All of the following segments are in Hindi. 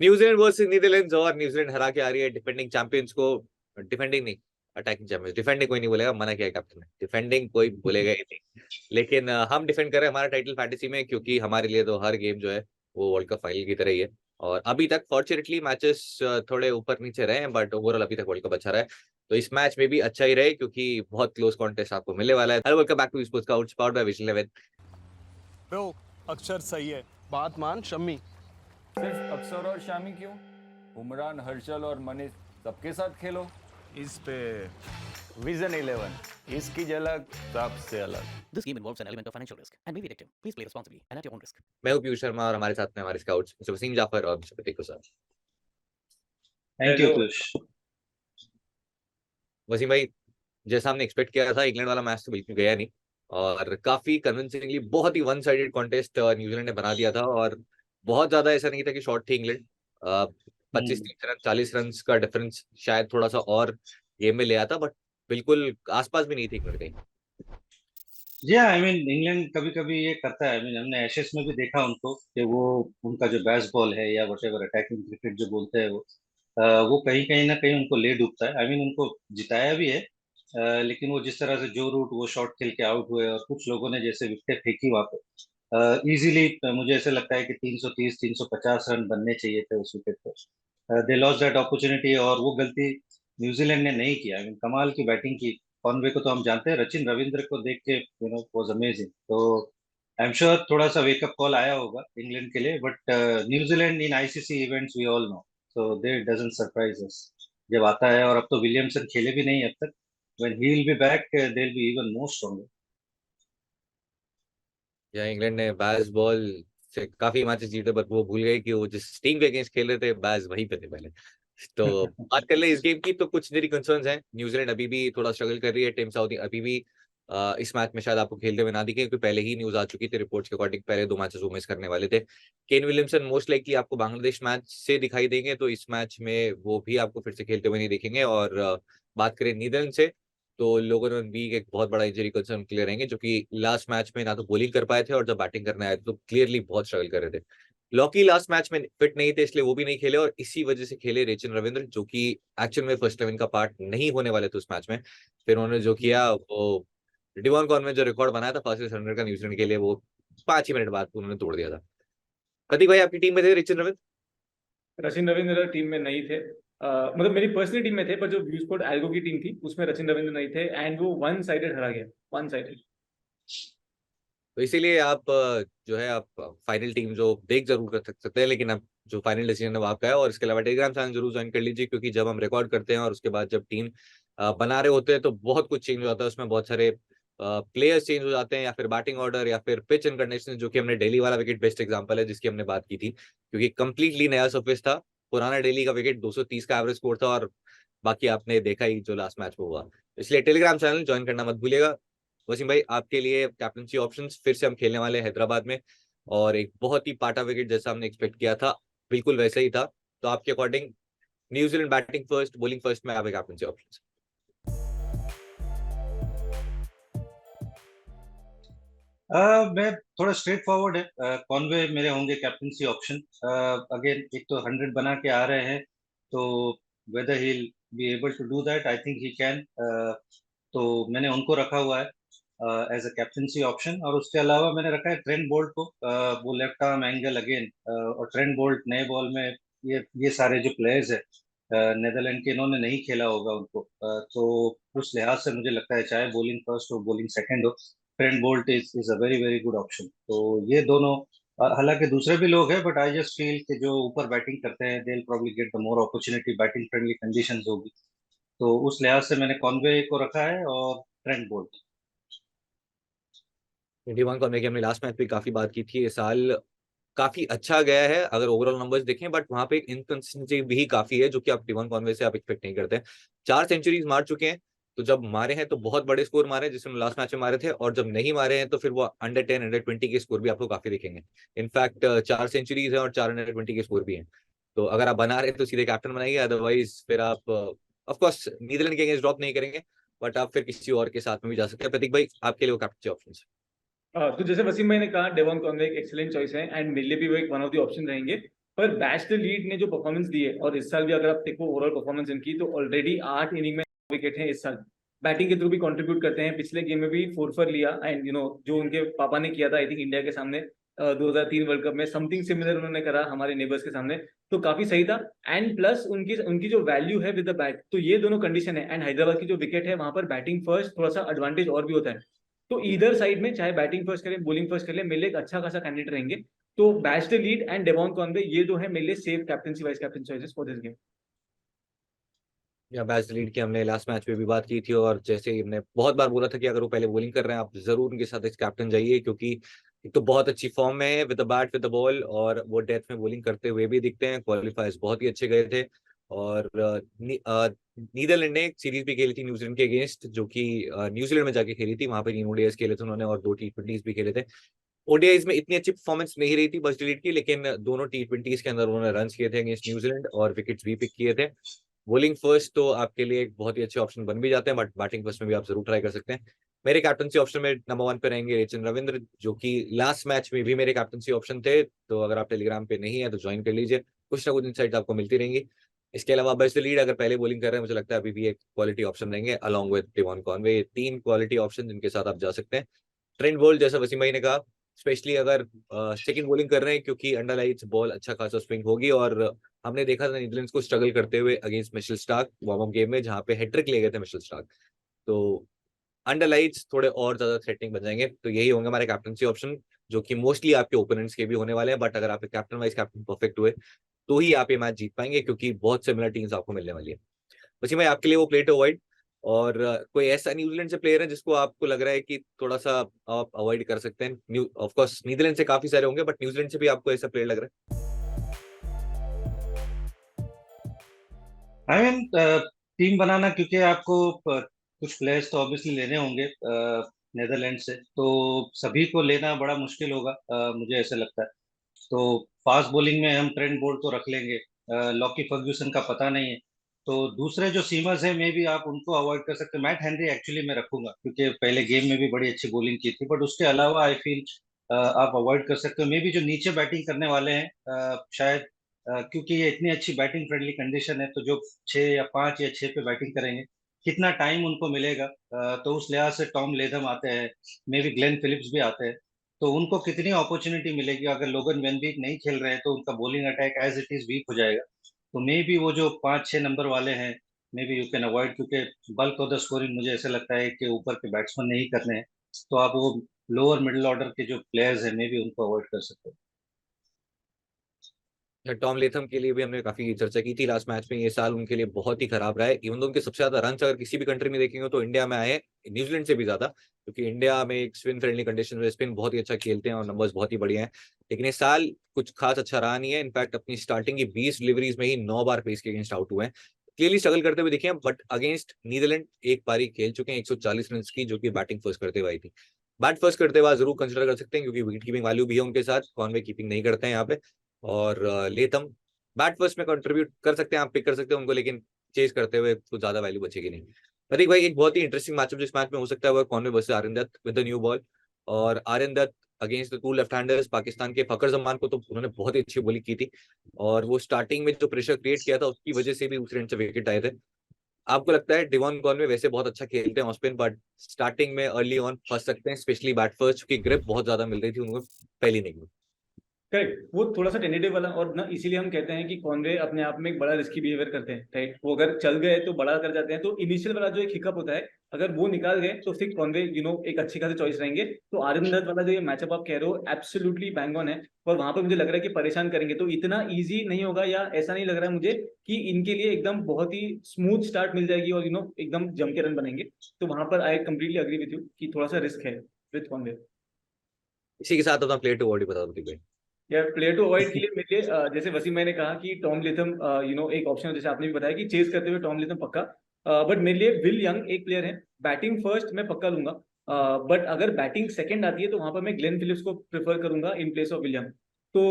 न्यूजीलैंड वर्सेस नीदरलैंड्स और न्यूजीलैंड हरा के आ रही है डिफेंडिंग चैंपियंस को। डिफेंडिंग नहीं, अटैकिंग चैंपियंस। डिफेंडिंग कोई नहीं बोलेगा, मना किया है कैप्टन ने, डिफेंडिंग कोई बोलेगा ही नहीं। लेकिन हम डिफेंड कर रहे हैं हमारा टाइटल फैंटेसी में, क्योंकि हमारे लिए तो हर गेम जो है वो वर्ल्ड कप फाइनल की तरह ही है। और अभी तक फॉर्चुनेटली मैचेस थोड़े ऊपर नीचे रहे हैं, बट ओवरऑल अभी तक वर्ल्ड कप अच्छा रहा है। तो इस मैच में भी अच्छा ही रहे, क्योंकि बहुत क्लोज कॉन्टेस्ट आपको मिलने वाला है। Hello, welcome back to sports couch powered by Vision 11। Bro Akshar सही है, बात मान शम्मी। सिर्फ अक्षर और शामी क्यों? उमरान, हर्षल और मनीष सबके साथ खेलो। इस पे विजन 11, इसकी झलक सबसे अलग। This game involves an element of financial risk and may be addictive. Please play responsibly and at your own risk. मैं हूं पीयूष शर्मा और हमारे साथ में हमारे स्काउट्स मिस्टर वसीम जाफर और mister Prateek sir. Thank you Piyush. Wasim भाई, जैसा हमने एक्सपेक्ट किया था, इंग्लैंड वाला मैच तो बिल्कुल गया नहीं। और काफी कन्विंसिंगली बहुत ही वन साइडेड कॉन्टेस्ट न्यूजीलैंड ने बना दिया था। और बहुत ज्यादा ऐसा नहीं था कि शॉर्ट थी इंग्लैंड। 25-30 रन, 40 रन का डिफरेंस शायद थोड़ा सा और गेम में ले आता, बट बिल्कुल आसपास भी नहीं थी इंग्लैंड कहीं। जी आई मीन इंग्लैंड कभी कभी ये करता है। आई मीन हमने एशेस में भी देखा उनको कि वो उनका जो बैस बॉल है या वटेवर अटैकिंग क्रिकेट जो बोलते हैं वो कहीं कहीं ना कहीं उनको ले डूबता है। आई मीन उनको जिताया भी है। लेकिन वो जिस तरह से जो रूट वो शॉट खेल के आउट हुए और कुछ लोगों ने जैसे विकेट फेंकी वहां पे इजीली, मुझे ऐसे लगता है कि 330 350 रन बनने चाहिए थे उस विकेट पर। दे लॉस्ट दैट अपॉर्चुनिटी और वो गलती न्यूजीलैंड ने नहीं किया। आई मीन कमाल की बैटिंग की। कॉनवे को तो हम जानते हैं, सचिन रविंद्र को देख के वाज अमेजिंग। तो आई एम श्योर थोड़ा सा वेकअप कॉल आया होगा इंग्लैंड के लिए, but New Zealand in ICC events we all know, so they doesn't surprise us जब आता है। और अब तो विलियमसन खेले भी नहीं अब तक। When he will be back they will be even more stronger. या इंग्लैंड ने बैस बॉल से काफी मैचेस जीते, बट वो भूल गए कि वो जिस टीम के अगेंस्ट खेल रहे थे बैस वहीं पे थे पहले। तो बात कर ले इस गेम की, तो कुछ मेरी कंसर्न्स हैं। न्यूजीलैंड अभी भी थोड़ा स्ट्रगल कर रही है। टीम साउदी अभी भी इस मैच में शायद आपको खेलते हुए ना दिखे, क्योंकि पहले ही न्यूज आ चुकी थी रिपोर्ट्स के अकॉर्डिंग, पहले 2 मैचेस वो मिस करने वाले थे। केन विलियमसन मोस्ट लाइकली आपको बांग्लादेश मैच से दिखाई देंगे, तो इस मैच में वो भी आपको फिर से खेलते हुए नहीं दिखेंगे। और बात करें नीदरलैंड से, तो लोगों ने भी एक बहुत बड़ा इंजरी कंसर्न क्लियर रहेंगे, जो कि लास्ट मैच में ना तो बॉलिंग कर पाए थे और जब बैटिंग करने आए थे तो क्लियरली बहुत स्ट्रगल कर रहे थे। लॉकी लास्ट मैच में फिट नहीं थे, इसलिए वो भी नहीं खेले, और इसी वजह से खेले सचिन रविंद्र, जो कि एक्चुअल में फर्स्ट 11 का पार्ट नहीं होने वाले थे उस मैच में। फिर उन्होंने जो किया वो डिवॉन कॉनवे जो रिकॉर्ड बनाया था फर्स्ट 100 का न्यूजीलैंड के लिए, वो 5 ही मिनट बाद उन्होंने तोड़ दिया था। प्रतीक भाई, आपकी टीम में थे सचिन रविंद्र? रचिन रविंद्र टीम में नहीं थे। मतलब मेरी पर्सनल टीम में थे, पर जो व्यू स्पोर्ट एल्गो की टीम थी उसमें रचिन रविंद्र नहीं थे, एंड वो वन साइडेड हरा गया, वन साइडेड। तो इसीलिए आप जो है आप फाइनल टीम जो देख जरूर कर सकते हैं, लेकिन अब जो फाइनल डिसीजन है वो आपका है। और इसके अलावा टेलीग्राम चैनल जरूर ज्वाइन कर लीजिए, क्योंकि जब हम रिकॉर्ड करते हैं और उसके बाद जब टीम बना रहे होते हैं तो बहुत कुछ चेंज हो जाता है उसमें। बहुत सारे प्लेयर्स चेंज हो जाते हैं, या फिर बैटिंग ऑर्डर, या फिर पिच एंड कंडीशन, जो कि हमने डेली वाला विकेट बेस्ट एग्जांपल है जिसकी हमने बात की थी, क्योंकि कंप्लीटली नया सरफेस था। पुराना डेली का विकेट 230 का एवरेज स्कोर था, और बाकी आपने देखा ही जो लास्ट मैच में हुआ। इसलिए टेलीग्राम चैनल ज्वाइन करना मत भूलिएगा। वसीम भाई, आपके लिए कैप्टनसी ऑप्शंस फिर से हम खेलने वाले हैं हैदराबाद में, और एक बहुत ही पाटा विकेट जैसा हमने एक्सपेक्ट किया था बिल्कुल वैसा ही था। तो आपके according New Zealand batting first, bowling first में आपके कैप्टनसी ऑप्शंस? मैं थोड़ा स्ट्रेट फॉरवर्ड है। कॉनवे मेरे होंगे कैप्टनसी ऑप्शन। अगेन एक तो 100 बना के आ रहे हैं, तो whether he be able to do that, I think he can. तो मैंने उनको रखा हुआ है एज अ कैप्टनसी ऑप्शन। और उसके अलावा मैंने रखा है ट्रेंट बोल्ट को। वो लेफ्ट आर्म एंगल अगेन, और ट्रेंट बोल्ट नए बॉल में, ये सारे जो प्लेयर्स है नेदरलैंड के, इन्होंने नहीं खेला होगा उनको। तो उस लिहाज से मुझे लगता है चाहे बॉलिंग फर्स्ट हो बॉलिंग सेकंड हो, Trent Boult is a very very good option. तो ये दोनों, हालांकि दूसरे भी लोग हैं, बट आई जस्ट फील कि जो ऊपर बैटिंग करते हैं they probably get the more opportunity, batting friendly conditions होगी। तो उस लिहाज से मैंने कॉनवे को रखा है और ट्रेंट बोल्ट। 21 को हमने लास्ट मैच पे काफी बात की थी। इस साल काफी अच्छा गया है अगर ओवरऑल नंबर्स देखें, बट वहां पे इनकंसिस्टेंसी भी काफी है, जो कि आप डिवॉन कॉनवे से आप एक्सपेक्ट नहीं करते हैं। 4 सेंचुरीज मार चुके हैं, तो जब मारे हैं तो बहुत बड़े स्कोर मारे जिसमें लास्ट मैच में मारे थे, और जब नहीं मारे हैं तो फिर वो अंडर 10 अंडर 20 के स्कोर भी आपको काफी दिखेंगे। इनफैक्ट 4 सेंचुरीज है और 4 अंडर 20 के स्कोर भी हैं। तो अगर आप बना रहे हैं तो सीधे कैप्टन बनाइए, अदरवाइज फिर आप ऑफ कोर्स नीदरलैंड के अगेंस्ट ड्रॉप नहीं करेंगे, बट आप फिर किसी और के साथ में भी जा सकते हैं। प्रतीक भाई, आपके लिए वो कैप्टन ऑप्शन? तो जैसे वसीम भाई ने कहा, डेवन कॉनवे एक एक्सीलेंट चॉइस है, एंड मेरे लिए भी वो एक वन ऑफ द ऑप्शन रहेंगे। पर बैस्टर लीड ने जो परफॉर्मेंस दी है, और इस साल भी अगर आप देखो ओवरऑल परफॉर्मेंस इनकी, तो ऑलरेडी 8 इनिंग में विकेट है इस साल, बैटिंग के थ्रू भी कंट्रीब्यूट करते हैं। पिछले गेम में भी 4 लिया, एंड जो उनके पापा ने किया था आई थिंक इंडिया के सामने 2003 वर्ल्ड कप में, समथिंग सिमिलर उन्होंने करा हमारे नेबर्स के सामने, तो काफी सही था। एंड प्लस उनकी उनकी जो वैल्यू है विद द बैट, तो ये दोनों कंडीशन है। एंड हैदराबाद की जो विकेट है वहां पर बैटिंग फर्स्ट थोड़ा सा एडवांटेज और भी होता है। तो इधर साइड में चाहे बैटिंग फर्स्ट करें बॉलिंग फर्स्ट करें, मेरे लिए एक अच्छा खासा कैंडिडेट रहेंगे। तो बैस्टर लीड एंड डेवॉन कॉनवे, ये जो है मेरे लिए safe captaincy vice captain choices for this game. या बैच लीड की हमने लास्ट मैच में भी बात की थी, और जैसे ही हमने बहुत बार बोला था कि अगर वो पहले बॉलिंग कर रहे हैं आप जरूर उनके साथ एक कैप्टन जाइए, क्योंकि एक तो बहुत अच्छी फॉर्म में है with the bat with the ball, और वो डेथ में बॉलिंग करते हुए भी दिखते हैं। क्वालिफायर्स बहुत ही अच्छे गए थे, और नीदरलैंड ने एक सीरीज भी खेली थी न्यूजीलैंड के अगेंस्ट, जो कि न्यूजीलैंड में जाके खेली थी। वहां पर 3 ओडीआईज खेले थे उन्होंने और 2 टी20 भी खेले थे। ओडीआईज में इतनी अच्छी परफॉर्मेंस नहीं रही थी बस डिलीट की, लेकिन दोनों टी20 के अंदर उन्होंने रन किए थे अगेंस्ट न्यूजीलैंड, और विकेट्स भी पिक किए थे। बॉलिंग फर्स्ट तो आपके लिए एक बहुत ही अच्छे ऑप्शन बन भी जाते हैं, बट बैटिंग फर्स्ट में भी आप जरूर ट्राई कर सकते हैं। मेरे कैप्टनसी ऑप्शन में नंबर 1 पे रहेंगे रचिन रविंद्र, जो कि लास्ट मैच में भी मेरे कैप्टनसी ऑप्शन थे। तो अगर आप टेलीग्राम पे नहीं है तो ज्वाइन कर लीजिए, कुछ ना कुछ इनसाइट आपको मिलती रहेंगी। इसके अलावा बेस्ट लीड अगर पहले बॉलिंग कर रहे हैं, मुझे लगता है अभी भी एक क्वालिटी ऑप्शन रहेंगे along with Devon Conway. 3 quality option जिनके साथ आप जा सकते हैं। ट्रेंट बोल्ट, जैसा वसीम भाई ने कहा, स्पेशली अगर सेकंड बॉलिंग कर रहे हैं, क्योंकि अंडर लाइट्स बॉल अच्छा खासा स्विंग होगी। और हमने देखा था नीदरलैंड्स को स्ट्रगल करते हुए against Mitchell Starc warm up game में, जहां पे हैट्रिक ले गए थे मिशेल स्टार्क। तो अंडर लाइट्स थोड़े और ज्यादा थ्रेटनिंग बन जाएंगे। तो यही होंगे हमारे कैप्टनसी ऑप्शन, जो कि मोस्टली आपके ओपोनेंट्स के भी होने वाले हैं। बट अगर आप कैप्टन वाइज कैप्टन परफेक्ट हुए तो ही आप ये मैच जीत पाएंगे, क्योंकि बहुत सिमिलर टीम्स आपको मिलने वाली है। वसीम भाई, आपके लिए वो प्ले टू अवॉइड, और कोई ऐसा न्यूजीलैंड से प्लेयर है जिसको आपको लग रहा है कि थोड़ा सा आप अवॉइड कर सकते हैं? ऑफ कोर्स नीदरलैंड से काफी सारे होंगे, बट न्यूजीलैंड से भी आपको ऐसा प्लेयर लग रहा है? आई मीन टीम बनाना, क्योंकि आपको कुछ प्लेयर्स तो ऑब्वियसली लेने होंगे नेदरलैंड से, तो सभी को लेना बड़ा मुश्किल होगा, मुझे ऐसा लगता है। तो फास्ट बॉलिंग में हम ट्रेंट बोल्ट तो रख लेंगे, लॉकी फर्ग्यूसन का पता नहीं है। तो दूसरे जो सीमर्स हैं मे भी आप उनको अवॉइड कर सकते हैं। मैट हेनरी एक्चुअली मैं रखूंगा, क्योंकि पहले गेम में भी बड़ी अच्छी बॉलिंग की थी, बट उसके अलावा आई फील आप अवॉइड कर सकते हो। मे बी जो नीचे बैटिंग करने वाले हैं, शायद क्योंकि ये इतनी अच्छी बैटिंग फ्रेंडली कंडीशन है, तो जो 6 या 5 या 6 पे बैटिंग करेंगे, कितना टाइम उनको मिलेगा, तो उस लिहाज से टॉम लेथम आते हैं, मे बी ग्लेन फिलिप्स भी आते हैं। तो उनको कितनी अपॉर्चुनिटी मिलेगी? अगर लोगन वेनबीक नहीं खेल रहे हैं तो उनका bowling attack as it is weak हो जाएगा। तो मे बी वो जो 5-6 नंबर वाले हैं, may be you can avoid, क्योंकि बल्क ऑफ द स्कोरिंग मुझे ऐसा लगता है कि ऊपर के बैट्समैन नहीं करने हैं। तो आप वो लोअर मिडिल ऑर्डर के जो प्लेयर्स हैं, मे बी उनको अवॉइड कर सकते हैं। टॉम लेथम के लिए भी हमने काफी चर्चा की थी लास्ट मैच में। ये साल उनके लिए बहुत ही खराब रहा है। इवन तो उनके सबसे ज्यादा रन अगर किसी भी कंट्री में देखेंगे तो इंडिया में आए हैं, न्यूजीलैंड से भी ज्यादा, क्योंकि इंडिया में एक स्पिन फ्रेंडली कंडीशन में स्पिन बहुत ही अच्छा खेलते हैं और नंबर्स बहुत ही बढ़िया हैं। लेकिन इस साल कुछ खास अच्छा रहा नहीं है। इनफैक्ट अपनी स्टार्टिंग की 20 डिलीवरीज में ही 9 बार पेस के अगेंस्ट आउट हुए हैं। क्लियरली स्ट्रगल करते हुए दिखे हैं, बट अगेंस्ट नीदरलैंड एक पारी खेल चुके हैं 140 रन की, जो कि बैटिंग फर्स्ट करते हुए आई थी। बैट फर्स्ट करते हुए जरूर कंसिडर कर सकते हैं, क्योंकि विकेट कीपिंग वैल्यू भी है उनके साथ। कॉनवे कीपिंग नहीं करते हैं यहाँ पे, और लेथम बैट फर्स्ट में कंट्रीब्यूट कर सकते हैं, आप पिक कर सकते हैं उनको, लेकिन चेज करते हुए कुछ ज्यादा वैल्यू बचेगी नहीं। प्रतीक भाई, एक बहुत ही इंटरेस्टिंग मैचअप जिस मैच में हो सकता है वो Conway versus Aryan Dutt with the new ball. और Aryan Dutt against the 2 left handers, Pakistan के फखर जमान को तो उन्होंने बहुत ही अच्छी बॉलिंग की थी, और वो स्टार्टिंग में जो प्रेशर क्रिएट किया था उसकी वजह से भी दूसरे एंड से विकेट आए थे। आपको लगता है डेवॉन कॉनवे वैसे बहुत अच्छा खेलते हैं ऑफ स्पिन, बट स्टार्टिंग में अर्ली ऑन फंस सकते हैं, स्पेशली बैट फर्स्ट, क्योंकि ग्रिप बहुत ज्यादा मिल रही थी उनको पहली इनिंग में? करेक्ट, वो थोड़ा सा टेंटेटिव वाला, और ना इसीलिए हम कहते हैं कि कॉनवे अपने आप में एक बड़ा रिस्की बिहेवियर करते हैं, राइट। वो अगर चल गए तो बड़ा कर जाते हैं, तो इनिशियल वाला जो एक हिकअप होता है, अगर वो निकाल गए तो फिर कॉनवे एक अच्छी खासी चॉइस रहेंगे। तो आर्यन दत्त वाला जो ये मैचअप आप कह रहे हो एब्सोल्युटली बैंग ऑन है, और वहां पर मुझे लग रहा है कि परेशान करेंगे। तो इतना ईजी नहीं होगा, या ऐसा नहीं लग रहा है मुझे कि इनके लिए एकदम बहुत ही स्मूथ स्टार्ट मिल जाएगी और एकदम जम के रन बनेंगे। तो वहां पर I completely agree with you कि थोड़ा सा रिस्क है विथ कॉनवे। इसी के साथ अपना प्लेयर टू बॉडी बता दो प्रतीक भाई। यार, प्लेयर टू अवॉइड के लिए मेरे लिए जैसे वसीम भाई ने कहा कि टॉम लिथम एक ऑप्शन है, जैसे आपने भी बताया कि चेज करते हुए टॉम लिथम पक्का। बट मेरे लिए विल यंग एक प्लेयर है, बैटिंग फर्स्ट मैं पक्का लूंगा। बट अगर बैटिंग सेकंड आती है तो वहां पर मैं ग्लेन फिलिप्स को प्रेफर करूंगा in place of will young. तो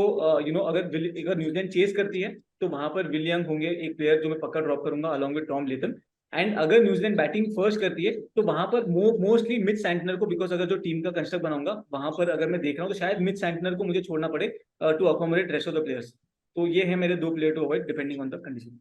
अगर न्यूजीलैंड चेज करती है तो वहां पर विल यंग होंगे एक प्लेयर जो मैं पक्का ड्रॉप करूंगा along with Tom Latham. And अगर न्यूजीलैंड बैटिंग फर्स्ट करती है तो वहां पर मोस्टली मिच सैंटनर को, बिकॉज अगर जो टीम का कंस्ट्रक्ट बनाऊंगा वहां पर अगर मैं देख रहा हूँ तो शायद मिच सैंटनर को मुझे छोड़ना पड़े to accommodate rest of the players. तो ये है मेरे 2 player to avoid depending on the condition.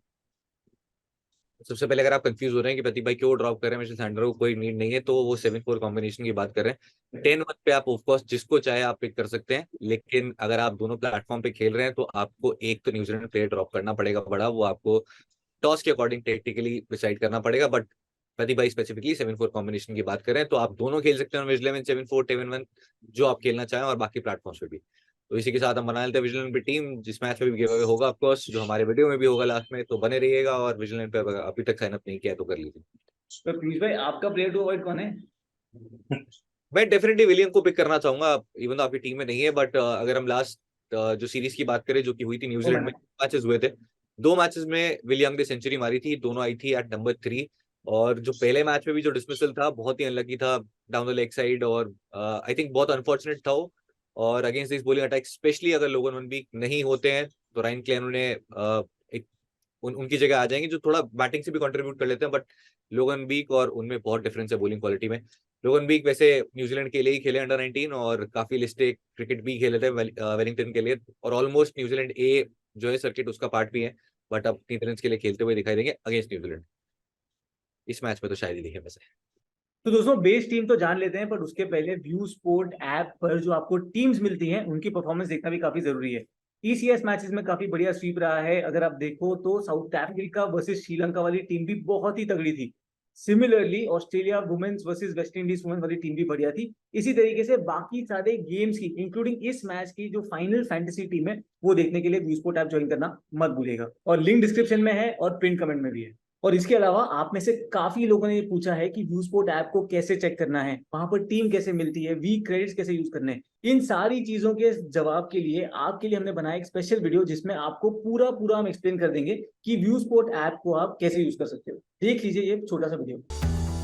सबसे पहले अगर आप कंफ्यूज हो रहे हैं कि प्रतीक भाई क्यों ड्रॉप कर रहे हैं मिचेल सैंटनर को, कोई नीड नहीं है, तो वो 7-4 कॉम्बिनेशन की बात कर रहे हैं। 10-1 पे आप ऑफकोर्स जिसको चाहे आप पिक कर सकते हैं, लेकिन अगर आप दोनों प्लेटफॉर्म पे खेल रहे हैं तो आपको एक तो न्यूजीलैंड प्लेयर ड्रॉप करना पड़ेगा बड़ा, वो आपको टॉस के अकॉर्डिंग टेक्टिकली डिसाइड करना पड़ेगा। बट प्रदीप भाई स्पेसिफिकली 7-4 कॉम्बिनेशन की बात करें तो आप दोनों खेल सकते हैं विजिलेंस 7-4 7-1 जो आप खेलना चाहें, और बाकी प्लेटफॉर्म्स पे भी। तो इसी के साथ हम बना लेते हैं विजिलेंस की टीम, जिस मैच में भी गिव अवे होगा ऑफकोर्स, जो हमारे वीडियो में भी होगा लास्ट में, तो बने रहिएगा। और विजिलेंस पे अभी तक साइन अप नहीं किया तो कर लीजिए। तो पीयूष भाई आपका प्लेयर टू अवॉइड कौन है? मैं डेफिनेटली विलियम को पिक करना चाहूंगा, इवन तो आपकी टीम में नहीं है। बट अगर हम लास्ट जो सीरीज की बात करें जो कि हुई थी न्यूजीलैंड में, मैचेस हुए थे, 2 मैचेस में विलियम ने सेंचुरी मारी थी, दोनों आई थी एट नंबर 3। और जो पहले मैच में भी जो डिसमिसल था बहुत ही अनलकी था डाउन द लेग साइड, और आई थिंक बहुत अनफॉर्चुनेट था वो। और against this bowling attack specially अगर लोगन वन वीक नहीं होते हैं तो रायन क्लेन ने एक उनकी जगह आ जाएंगे, जो थोड़ा बैटिंग से भी कंट्रीब्यूट कर लेते हैं। बट लोगन वीक और उनमें बहुत डिफरेंस है बॉलिंग क्वालिटी में। लोगन वीक वैसे न्यूजीलैंड के लिए ही खेले अंडर 19, और काफी लिस्टे क्रिकेट भी खेले थे वेलिंगटन के लिए, और ऑलमोस्ट न्यूजीलैंड ए जो है सर्किट उसका पार्ट भी है। बट अब नीदरलैंड्स के लिए खेलते हुए दिखाई देंगे अगेंस्ट न्यूजीलैंड इस मैच में, तो शायद ही दिखे वैसे। तो दोस्तों बेस टीम तो जान लेते हैं, पर उसके पहले व्यू स्पोर्ट ऐप पर जो आपको टीम्स मिलती हैं उनकी परफॉर्मेंस देखना भी काफी जरूरी है। टीसीएस मैचेस में काफी बढ़िया स्वीप रहा है। अगर आप देखो तो साउथ अफ्रीका वर्सेस श्रीलंका वाली टीम भी बहुत ही तगड़ी थी। Similarly Australia womens versus West Indies women वाली टीम भी बढ़िया थी। इसी तरीके से बाकी सारे गेम्स की इंक्लूडिंग इस मैच की जो फाइनल फैंटेसी टीम है वो देखने के लिए व्यू स्पोर्ट ऐप ज्वाइन करना मत भूलिएगा, और लिंक डिस्क्रिप्शन में है और पिन कमेंट में भी है। और इसके अलावा आप में से काफी लोगों ने पूछा है कि व्यू स्पोर्ट ऐप को कैसे चेक करना है, वहां पर टीम कैसे मिलती है, वीक क्रेडिट्स कैसे यूज करने हैं। इन सारी चीजों के जवाब के लिए आपके लिए हमने बनाया एक स्पेशल वीडियो जिसमें आपको पूरा हम एक्सप्लेन कर देंगे कि व्यू स्पोर्ट ऐप को आप कैसे यूज कर सकते हो। देख लीजिए ये छोटा सा वीडियो।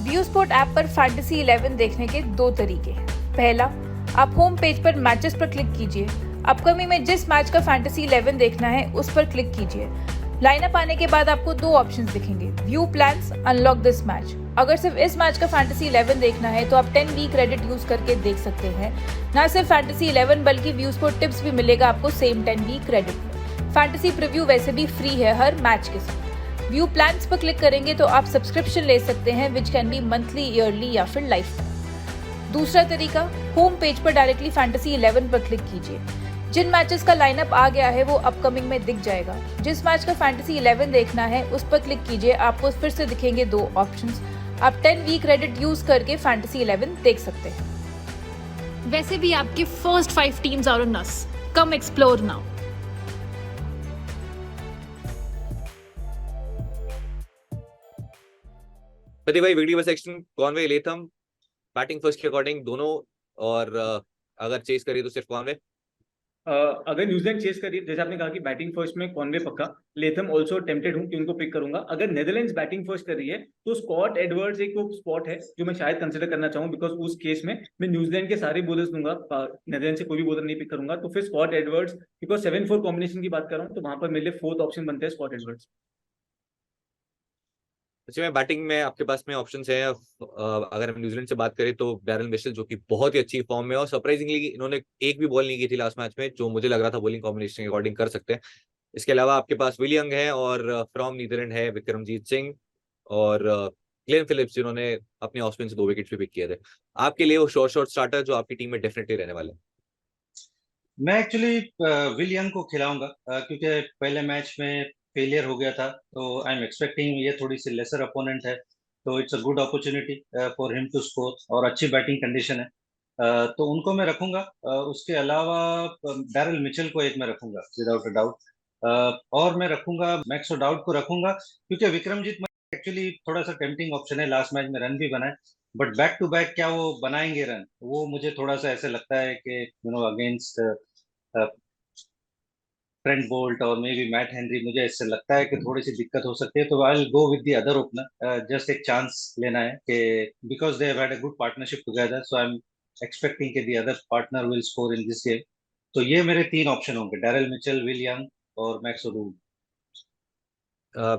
व्यू स्पोर्ट ऐप पर फैंटेसी 11 देखने के 2 तरीके। पहला, आप होम पेज पर मैचेस पर क्लिक कीजिए। अपकमिंग में जिस मैच का फैंटेसी 11 देखना है उस पर क्लिक कीजिए। लाइनअप आने के बाद आपको 2 ऑप्शंस दिखेंगे, view plans, unlock this match. अगर सिर्फ इस मैच का फैंटेसी 11 देखना है तो आप 10 वीक क्रेडिट यूज करके देख सकते हैं। ना सिर्फ फैंटेसी 11 बल्कि व्यू स्पोर्ट टिप्स भी मिलेगा आपको सेम 10 वीक क्रेडिट में। फैंटेसी प्रीव्यू वैसे भी फ्री है हर मैच के साथ। व्यू प्लान्स पर क्लिक करेंगे तो आप सब्सक्रिप्शन ले सकते हैं which can be monthly, yearly या फिर लाइफ टाइम। दूसरा तरीका, होम पेज पर डायरेक्टली फैंटेसी 11 पर क्लिक कीजिए। जिन मैचेस का लाइनअप आ गया है वो अपकमिंग में दिख जाएगा। जिस मैच का फैंटेसी 11 देखना है उस पर क्लिक कीजिए, आपको फिर से दिखेंगे 2 ऑप्शंस। आप 10 वीक क्रेडिट यूज करके फैंटेसी 11 देख सकते हैं। वैसे भी आपके first 5 teams are on us, come explore now. Pradeep भाई video section Conway Latham batting first के अकॉर्डिंग दोनों, और अगर चेस करिए तो सिर्फ कॉनवे। अगर न्यूजीलैंड चेस करिए, जैसे आपने कहा कि बैटिंग फर्स्ट में कॉनवे पक्का, लेथम ऑल्सो टेम्पटेड हूं कि उनको पिक करूंगा। अगर नेदरलैंड्स बैटिंग फर्स्ट कर रही है तो स्कॉट एडवर्ड्स एक स्पॉट है जो मैं शायद कंसिडर करना चाहूँ, बिकॉज उस केस में मैं न्यूजीलैंड के सारे बॉलर्स दूंगा, नेदरलैंड से कोई भी बॉलर नहीं पिक करूंगा। तो फिर स्कॉट एडवर्ड्स, बिकॉज 7-4 कॉम्बिनेशन की बात कर रहा हूँ तो वहां पर मेरे लिए 4th ऑप्शन बनते हैं स्कॉट एडवर्ड्स। अच्छा, मैं बैटिंग में आपके पास में ऑप्शंस हैं। अगर हम न्यूजीलैंड से बात करें तो डैरेल मिशेल जो कि बहुत ही अच्छी फॉर्म में है, और सरप्राइजिंगली इन्होंने एक भी बॉल नहीं की थी लास्ट मैच में, जो मुझे लग रहा था बॉलिंग कॉम्बिनेशन के अकॉर्डिंग कर सकते हैं। इसके अलावा आपके पास विली यंग है, और फ्रॉम नीदरलैंड है विक्रमजीत सिंह और ग्लेन फिलिप्स, जिन्होंने अपने ऑफ स्पिन से 2 विकेट भी पिक किए थे। आपके लिए वो शॉर्ट स्टार्टर जो आपकी टीम में डेफिनेटली रहने वाले हैं। मैं एक्चुअली विल यंग को खिलाऊंगा, क्योंकि पहले मैच में फेलियर हो गया था, तो आई एम एक्सपेक्टिंग ये थोड़ी सी लेसर अपोनेंट है, तो it's a good opportunity for him to score, और अच्छी बैटिंग कंडीशन है, तो उनको मैं रखूंगा। उसके अलावा डैरेल मिचेल को एक मैं रखूंगा विदाउट अ डाउट, और मैं रखूंगा मैक्स डाउट को रखूंगा, क्योंकि विक्रमजीत एक्चुअली थोड़ा सा टेम्पटिंग ऑप्शन है, लास्ट मैच में रन भी बनाए, बट बैक टू बैक क्या वो बनाएंगे रन, वो मुझे थोड़ा सा ऐसे लगता है कि अगेंस्ट ट्रेंट बोल्ट और मे बी मैट हेनरी, मुझे इससे लगता है कि थोड़ी सी दिक्कत हो सकती है, तो I will go with the other opener. Just एक चांस लेना है कि because they have had a good partnership together, so I am expecting कि the other partner will score in this game. तो ये मेरे 3 ऑप्शन होंगे, डैरेल मिचेल, विल यंग और मैक्स ओडूल।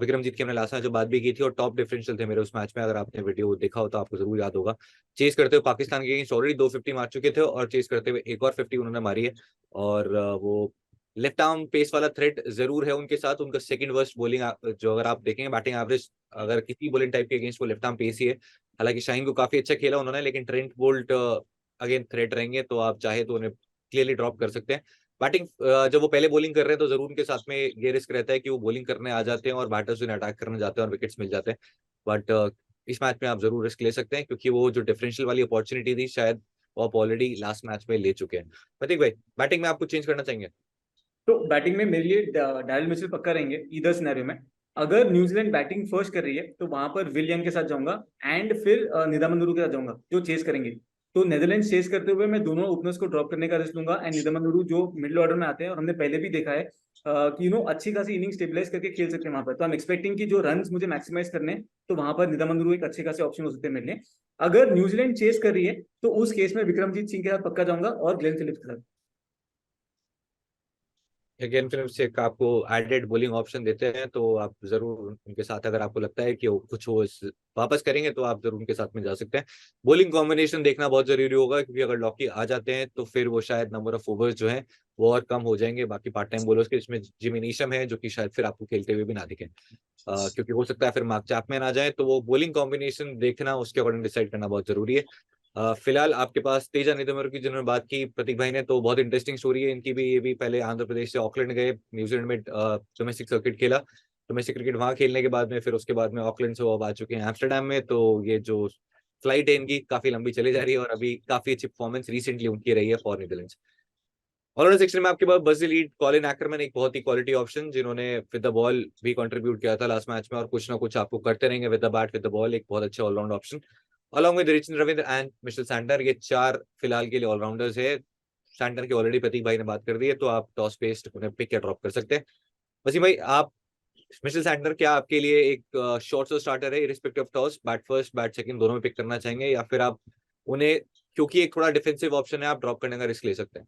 विक्रमजीत की हमने लास्ट मैच जो बात भी की थी, और टॉप डिफरेंशियल थे मेरे उस मैच में, अगर आपने वीडियो देखा हो तो आपको जरूर याद होगा। चेस करते हुए पाकिस्तान के अगेंस्ट ऑलरेडी 250 मार चुके थे, और चेस करते हुए एक और 50 उन्होंने मारी है, और वो लेफ्ट आर्म पेस वाला थ्रेट जरूर है उनके साथ। उनका सेकंड वर्स्ट बॉलिंग जो अगर आप देखेंगे बैटिंग एवरेज अगर किसी बॉलिंग टाइप के अगेंस्ट वो लेफ्ट आर्म पेस ही है। हालांकि शाहीन को काफी अच्छा खेला उन्होंने, लेकिन ट्रेंट बोल्ट अगेन थ्रेट रहेंगे, तो आप चाहे तो उन्हें क्लियरली ड्रॉप कर सकते हैं। बैटिंग जब वो पहले बॉलिंग कर रहे हैं तो जरूर उनके साथ में ये रिस्क रहता है कि वो बॉलिंग करने आ जाते हैं और बैटर्स उन्हें अटैक करने जाते हैं और विकेट्स मिल जाते हैं। बट इस मैच में आप जरूर रिस्क ले सकते हैं, क्योंकि वो जो डिफरेंशियल वाली अपॉर्चुनिटी थी शायद वो आप ऑलरेडी लास्ट मैच में ले चुके हैं। प्रतीक भाई, बैटिंग में आपको चेंज करना चाहेंगे? तो बैटिंग में मेरे लिए डैरिल मिचेल पक्का रहेंगे इधर सिनेरियो में। अगर न्यूजीलैंड बैटिंग फर्स्ट कर रही है तो वहां पर विल यंग के साथ जाऊंगा एंड फिर निदामन नूरू के साथ जाऊंगा जो चेस करेंगे। तो नेदरलैंड्स चेस करते हुए मैं दोनों ओपनर्स को ड्रॉप करने का रिस्क लूंगा एंड निदामन नूरू जो मिडिल ऑर्डर में आते हैं और हमने पहले भी देखा है कि अच्छी खासी इनिंग स्टेबलाइज करके खेल सकते हैं वहां पर। तो आई एम एक्सपेक्टिंग कि जो रन मुझे मैक्सिमाइज करने हैं तो वहां पर निदामन नूरू एक अच्छे खासे ऑप्शन हो सकते हैं मेरे लिए। अगर न्यूजीलैंड चेस कर रही है तो उस केस में विक्रमजीत सिंह के साथ पक्का जाऊंगा और ग्लेन फिलिप्स के साथ। अगेन फिलिप्स एक आपको एडेड बॉलिंग ऑप्शन देते हैं, तो आप जरूर उनके साथ अगर आपको लगता है कि वो कुछ वो वापस करेंगे तो आप जरूर उनके साथ में जा सकते हैं। बॉलिंग कॉम्बिनेशन देखना बहुत जरूरी होगा, क्योंकि अगर लॉकी आ जाते हैं तो फिर वो शायद नंबर ऑफ ओवर्स जो है वो और कम हो जाएंगे बाकी पार्ट टाइम बॉलर्स के। इसमें जिमी नीशम है जो कि शायद फिर आपको खेलते हुए भी ना दिखे, क्योंकि हो सकता है फिर मार्क चैपमैन आ जाए। तो वो बॉलिंग कॉम्बिनेशन देखना, उसके अकॉर्डिंग डिसाइड करना बहुत जरूरी है। फिलहाल आपके पास तेजा नितमर की जिन्होंने बात की प्रतीक भाई ने, तो बहुत इंटरेस्टिंग स्टोरी है इनकी भी। ये भी पहले आंध्र प्रदेश से ऑकलैंड गए, न्यूजीलैंड में डोमेस्टिक सर्किट खेला, डोमेस्टिक क्रिकेट वहां खेलने के बाद में फिर उसके बाद में ऑकलैंड से वो अब आ चुके हैं एम्स्टरडेम में। तो ये जो फ्लाइट है इनकी काफी लंबी चली जा रही है और अभी काफी अच्छी परफॉर्मेंस रिसेंटली उनकी रही है फॉर नीदरलैंड्स। ऑलराउंडर सेक्शन में आपके पास बस लीड कॉलिन एक्करमैन, एक बहुत ही क्वालिटी ऑप्शन जिन्होंने विद द बॉल भी कंट्रीब्यूट किया था लास्ट मैच में और कुछ ना कुछ आपको करते रहेंगे with the bat with the ball. एक बहुत अच्छा allround option along with Rachin Ravindra and Mitchell Santner. ये चार फिलहाल के लिए ऑलराउंडर्स है। सैंटनर की ऑलरेडी प्रतीक भाई ने बात कर दी है, तो आप टॉस बेस्ड उन्हें पिक या ड्रॉप कर सकते हैं। वसीम भाई, आप मिशेल सैंटनर क्या आपके लिए एक शॉर्ट स्टार्टर है irrespective of toss, bat first bat second दोनों में पिक करना चाहेंगे, या फिर आप उन्हें क्योंकि एक थोड़ा डिफेंसिव ऑप्शन है आप ड्रॉप करने का रिस्क ले सकते हैं?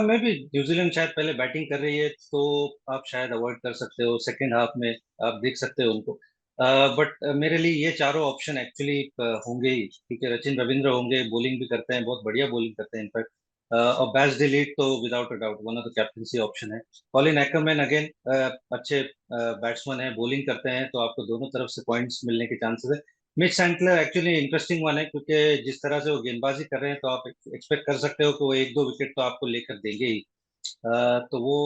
मैं भी न्यूजीलैंड शायद पहले बैटिंग कर रही है तो आप शायद अवॉइड कर सकते हो, सेकेंड हाफ में आप देख सकते हो उनको। बट मेरे लिए ये चारों ऑप्शन एक्चुअली होंगे ही, ठीक है। रचिन रविंद्र होंगे, बॉलिंग भी करते हैं, बहुत बढ़िया बॉलिंग करते हैं इनफैक्ट। और बैट्स डिलीट तो without a doubt one of the captaincy option है। कॉलिन एक्करमैन अगेन अच्छे बैट्समैन है, बॉलिंग करते हैं, तो आपको दोनों तरफ से पॉइंट्स मिलने के चांसेस है। मिच सैंटलर एक्चुअली इंटरेस्टिंग वन है, क्योंकि जिस तरह से वो गेंदबाजी कर रहे हैं तो आप एक्सपेक्ट कर सकते हो कि वो एक दो विकेट तो आपको लेकर देंगे ही। तो वो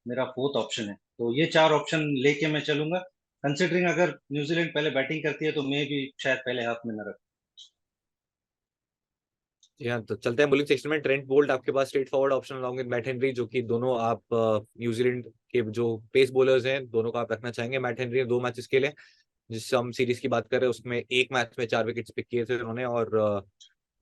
मेरा फोर्थ ऑप्शन है। तो ये चार ऑप्शन लेके मैं चलूंगा, कंसिडरिंग अगर न्यूजीलैंड पहले बैटिंग करती है तो मैं भी शायद पहले हाफ में न रखूं। जी हाँ, तो चलते हैं बॉलिंग सेक्शन में। ट्रेंट बोल्ट आपके पास straightforward option along with Matt Henry, जो कि दोनों आप न्यूजीलैंड के जो पेस बॉलर्स हैं दोनों को आप रखना चाहेंगे। मैट हेनरी ने 2 मैचेस खेले, जिस हम सीरीज की बात कर रहे हैं उसमें एक मैच में 4 विकेट्स पिक किए थे उन्होंने, और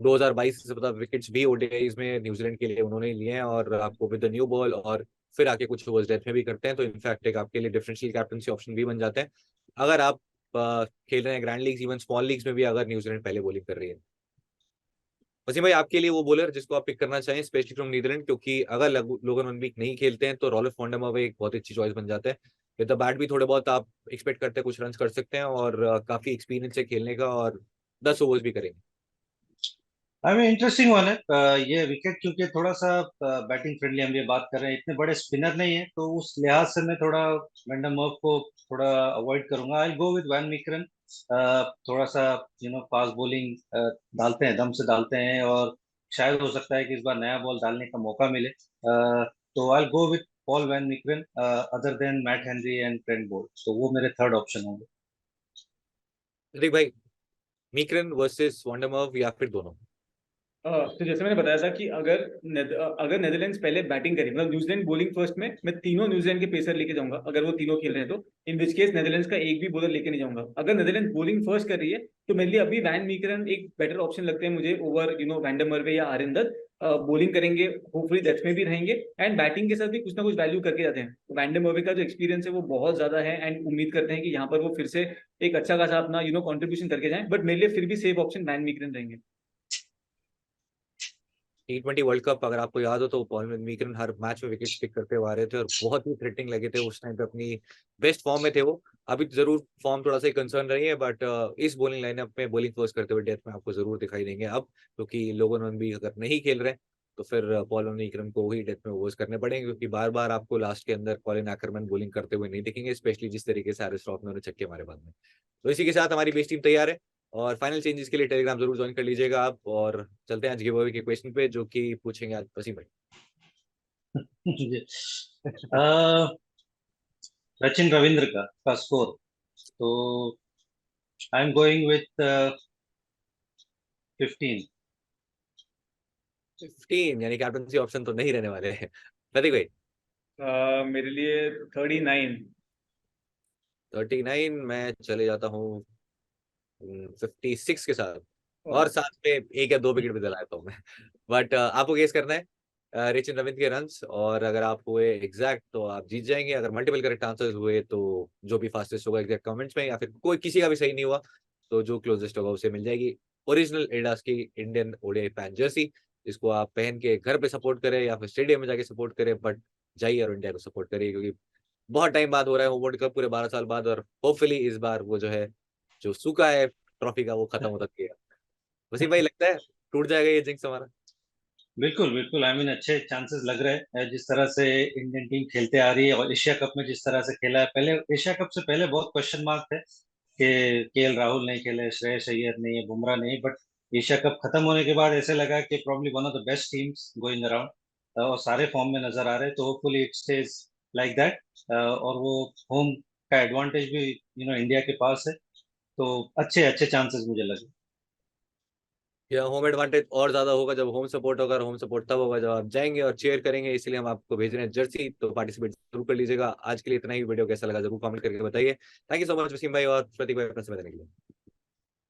2022 से पता विकेट्स भी ओडीआईज में न्यूजीलैंड के लिए उन्होंने लिए हैं। और आपको विद द न्यू बॉल और फिर आके कुछ ओवर्स डेथ में भी करते हैं, तो इनफैक्ट एक आपके लिए डिफरेंशियल कैप्टनसी ऑप्शन भी बन जाते हैं अगर आप खेल रहे हैं grand leagues, even small leagues में भी अगर न्यूजीलैंड पहले बॉलिंग कर रही है। वसीम भाई, आपके लिए वो बॉलर जिसको आप पिक करना चाहें स्पेशली फ्रॉम नीदरलैंड, क्योंकि अगर लोगन वन नहीं खेलते हैं तो रॉलफ वॉन्डरमर्वे एक बहुत अच्छी चॉइस बन जाता है। विद द बैट भी थोड़े बहुत आप एक्सपेक्ट करते हैं कुछ रन कर सकते हैं और काफी एक्सपीरियंस है खेलने का और 10 ओवर्स भी करेंगे। आई मीन इंटरेस्टिंग वन है। ये विकेट क्योंकि थोड़ा सा बैटिंग फ्रेंडली हम ये बात कर रहे हैं, इतने बड़े स्पिनर नहीं है, तो उस लिहाज से मैं थोड़ा वैंडरमर्फ को थोड़ा अवॉइड करूंगा। आई गो विद वैन मीकरन। थोड़ा सा फास्ट बॉलिंग डालते हैं, दम से डालते हैं, और शायद हो सकता है कि इस बार नया बॉल डालने का मौका मिले। तो I go with Paul van Meekeren other than Matt Henry and Trent Boult. तो वो मेरे थर्ड ऑप्शन होंगे। प्रतीक भाई, मीकरन वर्सेस वॉन्डरमर्व या फिर दोनों? तो जैसे मैंने बताया था कि अगर नेदरलैंड्स पहले बैटिंग करे, मतलब न्यूजीलैंड बॉलिंग फर्स्ट में, मैं तीनों न्यूजीलैंड के पेसर लेके जाऊंगा अगर वो तीनों खेल रहे हैं तो। इन विच केस नेदरलैंड्स का एक भी बॉलर लेके नहीं जाऊंगा। अगर नेदरलैंड बॉलिंग फर्स्ट कर रही है तो मेरे लिए अभी वैन मीकरन एक बेटर ऑप्शन लगते हैं मुझे ओवर वैंडरमर्वे या आरिंदर। बॉलिंग करेंगे, होपफुली डेथ में भी रहेंगे एंड बैटिंग के साथ भी कुछ ना कुछ वैल्यू करके जाते हैं। वैंडरमर्वे का जो एक्सपीरियंस है वो बहुत ज्यादा है एंड उम्मीद करते हैं कि यहाँ पर वो फिर से एक अच्छा खासा अपना कॉन्ट्रीब्यूशन करके जाएं। बट मेरे लिए फिर भी सेफ ऑप्शन वैन मीकरन रहेंगे। T20 वर्ल्ड कप अगर आपको याद हो तो पॉल मीकरन हर मैच में विकेट पिक करते हुए आ रहे थे और बहुत ही थ्रेटनिंग लगे थे उस टाइम पे, अपनी बेस्ट फॉर्म में थे वो। अभी जरूर फॉर्म थोड़ा सा कंसर्न रही है, बट इस बॉलिंग लाइनअप में बॉलिंग फर्स्ट करते हुए डेथ में आपको जरूर दिखाई देंगे अब, क्योंकि लोगों ने भी अगर नहीं खेल रहे तो फिर पॉल विक्रम को ही डेथ में ओवर्स करने पड़ेंगे, क्योंकि बार बार आपको लास्ट के अंदर कॉलिन एक्करमैन बॉलिंग करते हुए नहीं दिखेंगे, स्पेशली जिस तरीके से हैरिस रॉफ ने उन्हें छक्के मारे बाद में। तो इसी के साथ हमारी बेस टीम तैयार है, और फाइनल चेंजेस के लिए टेलीग्राम जरूर ज्वाइन कर लीजिएगा आप। और चलते हैं आज गिव अवे के क्वेश्चन पे, जो कि पूछेंगे आज वसीम भाई। सचिन रविंद्र का स्कोर, तो आई एम गोइंग विथ 15। 15 यानी कैप्टनसी ऑप्शन तो नहीं रहने वाले हैं। प्रतीक भाई। मेरे लिए 39। 39 मैं चले जाता हूँ 56 के साथ, और साथ में 1 या 2 विकेट भी दिलाता हूँ मैं। बट आपको गेस करना है रिचन रविंद्र के रन्स, और अगर आप हुए एग्जैक्ट तो आप जीत जाएंगे। अगर मल्टीपल करेक्ट आंसर्स हुए तो जो भी फास्टेस्ट होगा एग्जैक्ट कमेंट्स में, या फिर कोई किसी का भी सही नहीं हुआ तो जो क्लोजेस्ट होगा उसे मिल जाएगी ओरिजिनल एडिडास की इंडियन ओडीआई फैन जर्सी, जिसको आप पहन के घर पे सपोर्ट करें या फिर स्टेडियम में जाके सपोर्ट करें, बट जाइए और इंडिया को सपोर्ट करिए, क्योंकि बहुत टाइम बाद हो रहा है वर्ल्ड कप, पूरे 12 साल बाद, और होपफुली इस बार वो जो है जो सूखा है ट्रॉफी का वो खत्म होता गया। वसीम भाई, लगता है टूट जाएगा ये जिंक्स हमारा? बिल्कुल बिल्कुल, आई मीन अच्छे चांसेस लग रहे हैं जिस तरह से इंडियन टीम खेलते आ रही है, और एशिया कप में जिस तरह से खेला है। पहले एशिया कप से पहले बहुत क्वेश्चन मार्क थे कि केएल राहुल नहीं खेले, श्रेयस अय्यर नहीं है, बुमराह नहीं, बट एशिया कप खत्म होने के बाद ऐसे लगा कि probably one of the best teams going around, और सारे फॉर्म में नजर आ रहे हैं। तो hopefully it stage like that, और वो होम का एडवांटेज भी इंडिया के पास है, तो अच्छे अच्छे चांसेस मुझे लगे। या होम एडवांटेज और ज्यादा होगा जब होम सपोर्ट होगा, और होम सपोर्ट तब होगा जब आप जाएंगे और चेयर करेंगे, इसलिए हम आपको भेज रहे हैं जर्सी, तो पार्टिसिपेट जरूर कर लीजिएगा। आज के लिए इतना ही। वीडियो कैसा लगा जरूर कमेंट करके बताइए। Thank you so much Wasim भाई और प्रतीक भाई अपना समय देने के लिए।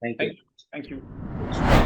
Thank you. Thank you.